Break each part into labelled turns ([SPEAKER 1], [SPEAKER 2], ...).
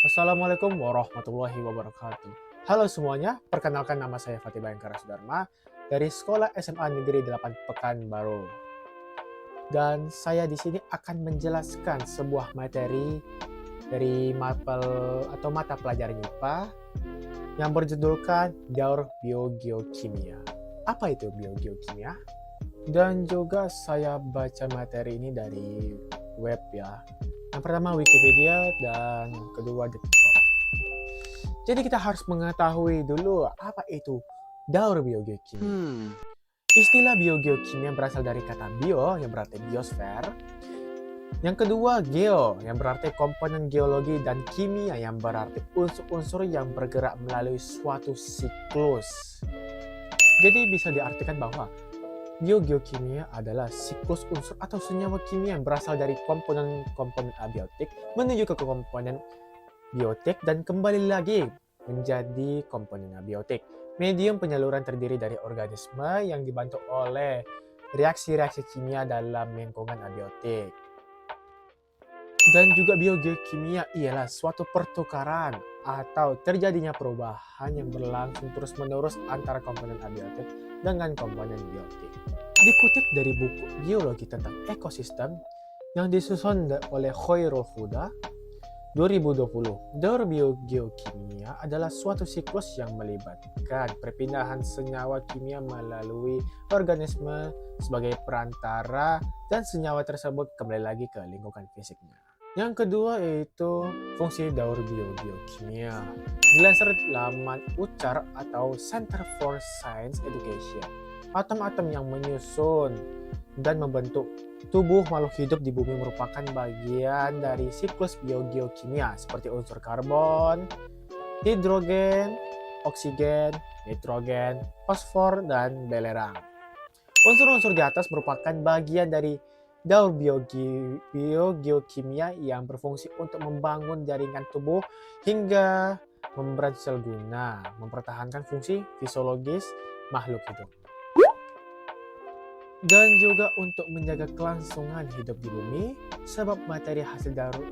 [SPEAKER 1] Assalamualaikum warahmatullahi wabarakatuh. Halo semuanya, perkenalkan nama saya Fatih Bayangkara Sudarma dari Sekolah SMA Negeri 8 Pekanbaru. Dan saya di sini akan menjelaskan sebuah materi dari mapel atau mata pelajaran IPA yang berjudulkan Daur Biogeokimia. Apa itu biogeokimia? Dan juga saya baca materi ini dari web ya. Yang pertama Wikipedia dan yang kedua Detikcom. Jadi kita harus mengetahui dulu apa itu daur biogeokimia. Istilah biogeokimia berasal dari kata bio yang berarti biosfer. Yang kedua geo yang berarti komponen geologi dan kimia yang berarti unsur-unsur yang bergerak melalui suatu siklus. Jadi bisa diartikan bahwa biogeokimia adalah siklus unsur atau senyawa kimia yang berasal dari komponen-komponen abiotik menuju ke komponen biotik dan kembali lagi menjadi komponen abiotik. Medium penyaluran terdiri dari organisme yang dibantu oleh reaksi-reaksi kimia dalam lingkungan abiotik. Dan juga biogeokimia ialah suatu pertukaran atau terjadinya perubahan yang berlangsung terus-menerus antara komponen abiotik dengan komponen biotik. Dikutip dari buku Biologi tentang Ekosistem yang disusun oleh Khairul Huda 2020, daur biogeokimia adalah suatu siklus yang melibatkan perpindahan senyawa kimia melalui organisme sebagai perantara dan senyawa tersebut kembali lagi ke lingkungan fisiknya. Yang kedua yaitu fungsi daur biogeokimia. Dilansir laman UCAR atau Center for Science Education, atom-atom yang menyusun dan membentuk tubuh makhluk hidup di bumi merupakan bagian dari siklus biogeokimia seperti unsur karbon, hidrogen, oksigen, nitrogen, fosfor, dan belerang. Unsur-unsur di atas merupakan bagian dari daur biogeokimia yang berfungsi untuk membangun jaringan tubuh hingga membran sel guna mempertahankan fungsi fisiologis makhluk hidup. Dan juga untuk menjaga kelangsungan hidup di bumi, sebab materi hasil daur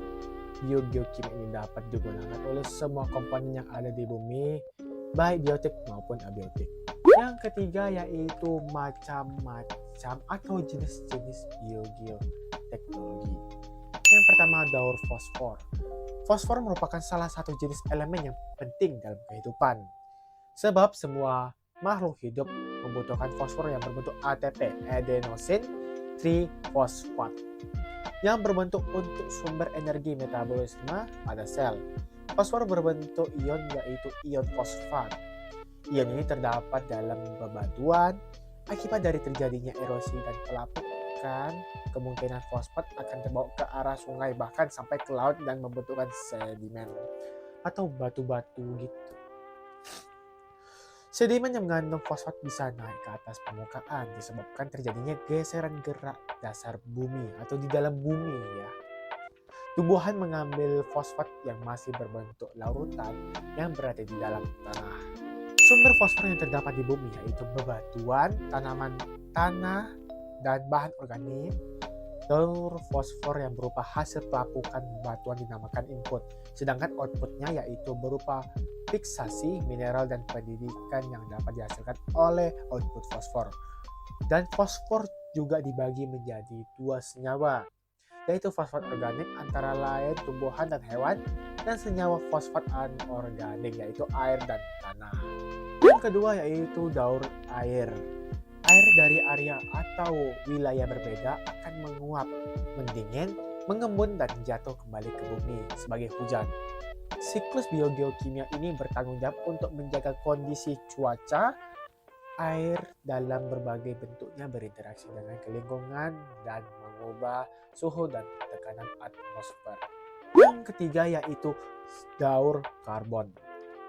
[SPEAKER 1] biogeokimia ini dapat digunakan oleh semua komponen yang ada di bumi, baik biotik maupun abiotik. Yang ketiga yaitu macam-macam atau jenis-jenis biogeoteknologi. Yang pertama daur fosfor. Fosfor merupakan salah satu jenis elemen yang penting dalam kehidupan. Sebab semua makhluk hidup membutuhkan fosfor yang berbentuk ATP, adenosine trifosfat, yang berbentuk untuk sumber energi metabolisme pada sel. Fosfor berbentuk ion yaitu ion fosfat. Ion ini terdapat dalam bebatuan. Akibat dari terjadinya erosi dan pelapukan, kemungkinan fosfat akan terbawa ke arah sungai bahkan sampai ke laut dan membentukkan sedimen atau batu-batu gitu. Sedimen yang mengandung fosfat bisa naik ke atas permukaan disebabkan terjadinya geseran gerak dasar bumi atau di dalam bumi ya. Tumbuhan mengambil fosfat yang masih berbentuk larutan yang berada di dalam tanah. Sumber fosfor yang terdapat di bumi yaitu bebatuan, tanaman tanah, dan bahan organik. Daur fosfor yang berupa hasil pelapukan batuan dinamakan input, sedangkan outputnya yaitu berupa fiksasi mineral dan pendidikan yang dapat dihasilkan oleh output fosfor. Dan fosfor juga dibagi menjadi dua senyawa, yaitu fosfat organik antara lain tumbuhan dan hewan, dan senyawa fosfat anorganik yaitu air dan tanah. Yang kedua yaitu daur air. Air dari area atau wilayah berbeda akan menguap, mendingin, mengembun, dan jatuh kembali ke bumi sebagai hujan. Siklus biogeokimia ini bertanggung jawab untuk menjaga kondisi cuaca, air dalam berbagai bentuknya berinteraksi dengan lingkungan dan mengubah suhu dan tekanan atmosfer. Yang ketiga yaitu daur karbon.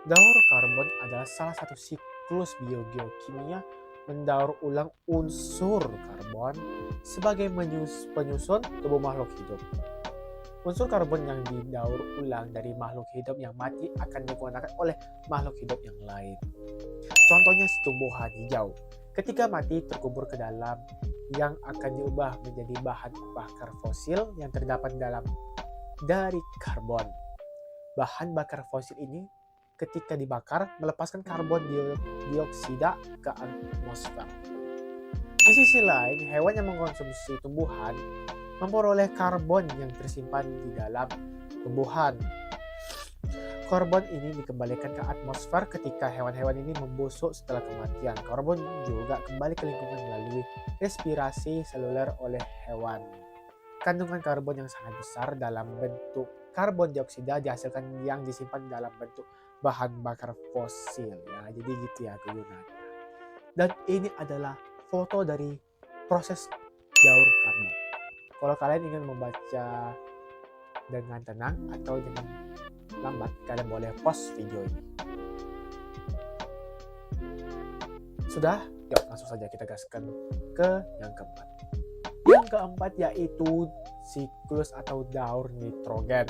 [SPEAKER 1] Daur karbon adalah salah satu siklus biogeokimia mendaur ulang unsur karbon sebagai penyusun tubuh makhluk hidup. Unsur karbon yang didaur ulang dari makhluk hidup yang mati akan digunakan oleh makhluk hidup yang lain. Contohnya tumbuhan hijau. Ketika mati terkubur ke dalam yang akan diubah menjadi bahan bakar fosil yang terdapat dari karbon. bahan bakar fosil ini ketika dibakar melepaskan karbon dioksida ke atmosfer. Di sisi lain, hewan yang mengkonsumsi tumbuhan memperoleh karbon yang tersimpan di dalam tumbuhan. Karbon ini dikembalikan ke atmosfer ketika hewan-hewan ini membusuk setelah kematian. Karbon juga kembali ke lingkungan melalui respirasi seluler oleh hewan. Kandungan karbon yang sangat besar dalam bentuk karbon dioksida dihasilkan yang disimpan dalam bentuk bahan bakar fosil. Ya, jadi gitu ya kegunaannya. Dan ini adalah foto dari proses daur karbon. Kalau kalian ingin membaca dengan tenang atau dengan lambat, kalian boleh pause video ini. Sudah? Yuk langsung saja kita gaskan ke yang keempat. Yang keempat yaitu siklus atau daur nitrogen.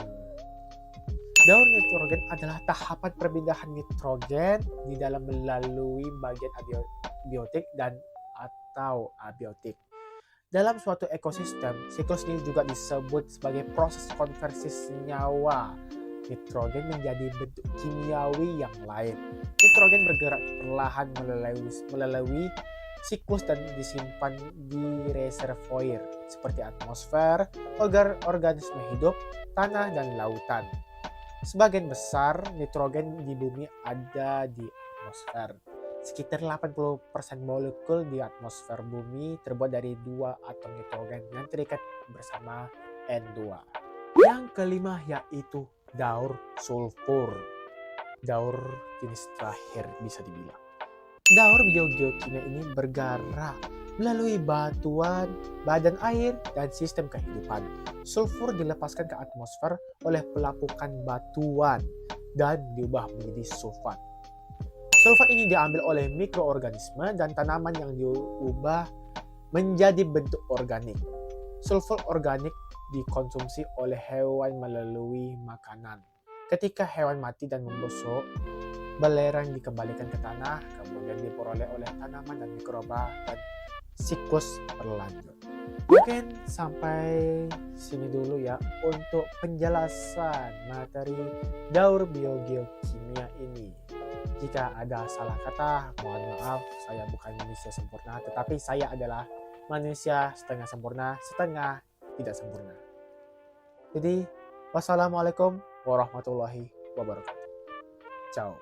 [SPEAKER 1] Daur nitrogen adalah tahapan perpindahan nitrogen di dalam melalui bagian abiotik dan atau abiotik. Dalam suatu ekosistem, siklus ini juga disebut sebagai proses konversi senyawa nitrogen menjadi bentuk kimiawi yang lain. Nitrogen bergerak perlahan melalui siklus dan disimpan di reservoir seperti atmosfer, organisme hidup, tanah, dan lautan. Sebagian besar nitrogen di bumi ada di atmosfer. Sekitar 80% molekul di atmosfer bumi terbuat dari dua atom nitrogen yang terikat bersama N2. Yang kelima yaitu daur sulfur. Daur jenis terakhir bisa dibilang. Daur biogeokimia ini bergerak melalui batuan, badan air, dan sistem kehidupan. Sulfur dilepaskan ke atmosfer oleh pelapukan batuan dan diubah menjadi sulfat. Sulfat ini diambil oleh mikroorganisme dan tanaman yang diubah menjadi bentuk organik. Sulfur organik dikonsumsi oleh hewan melalui makanan. Ketika hewan mati dan membusuk, belerang dikembalikan ke tanah, kemudian diperoleh oleh tanaman dan mikroba dan siklus berlanjut. Mungkin sampai sini dulu ya untuk penjelasan materi daur biogeokimia ini. Jika ada salah kata, mohon maaf, saya bukan manusia sempurna, tetapi saya adalah manusia setengah sempurna, setengah tidak sempurna. Jadi, wassalamualaikum warahmatullahi wabarakatuh. Ciao.